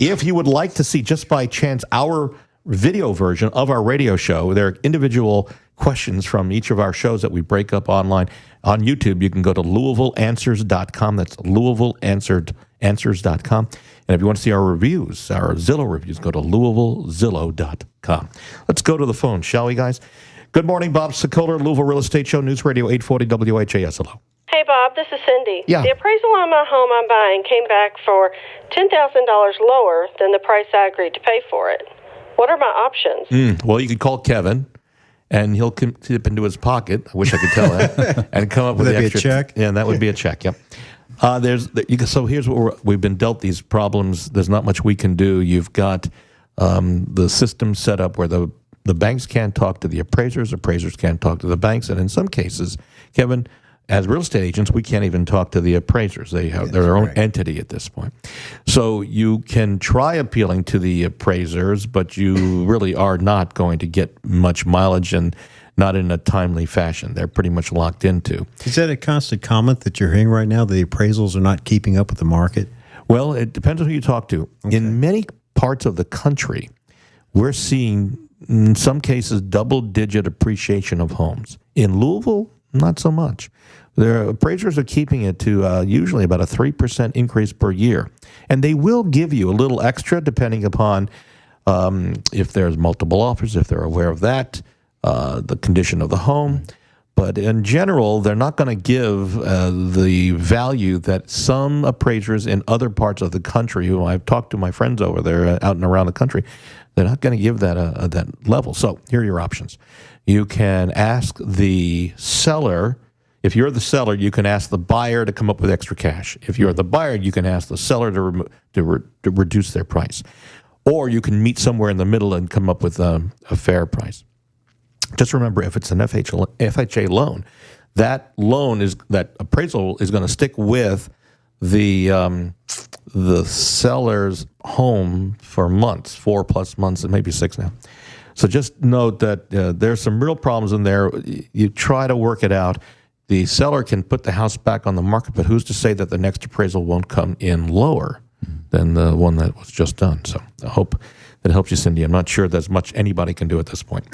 If you would like to see, just by chance, our video version of our radio show, there are individual questions from each of our shows that we break up online. On YouTube, you can go to LouisvilleAnswers.com. That's LouisvilleAnswers.com. And if you want to see our reviews, our Zillow reviews, go to LouisvilleZillow.com. Let's go to the phone, shall we, guys? Good morning, Bob Sokoler, Louisville Real Estate Show, News Radio 840 WHAS. Hello. Hey, Bob, this is Cindy. Yeah. The appraisal on my home I'm buying came back for $10,000 lower than the price I agreed to pay for it. What are my options? Well, you could call Kevin, and he'll tip into his pocket. I wish I could tell that. And come up with the extra. Would that be a check? Yeah, that would be a check, yep. So here's what we've been dealt these problems. There's not much we can do. You've got the system set up where the banks can't talk to the appraisers can't talk to the banks, and in some cases, Kevin, as real estate agents, we can't even talk to the appraisers. They have their own entity at this point. So you can try appealing to the appraisers, but you really are not going to get much mileage, and not in a timely fashion. They're pretty much locked into. Is that a constant comment that you're hearing right now, the appraisals are not keeping up with the market? Well, it depends on who you talk to. Okay. In many parts of the country, we're seeing, in some cases, double-digit appreciation of homes. In Louisville, not so much. Their appraisers are keeping it to usually about a 3% increase per year. And they will give you a little extra depending upon if there's multiple offers, if they're aware of that, the condition of the home. But in general, they're not going to give the value that some appraisers in other parts of the country, who I've talked to my friends over there out and around the country, they're not going to give that that level. So here are your options. You can ask the seller. If you're the seller, you can ask the buyer to come up with extra cash. If you're the buyer, you can ask the seller to reduce their price. Or you can meet somewhere in the middle and come up with a fair price. Just remember, if it's an FHA loan, that appraisal is going to stick with the seller's home for months, 4+ months, and maybe 6 now. So just note that there's some real problems in there. You try to work it out. The seller can put the house back on the market, but who's to say that the next appraisal won't come in lower than the one that was just done? So I hope that helps you, Cindy. I'm not sure there's much anybody can do at this point.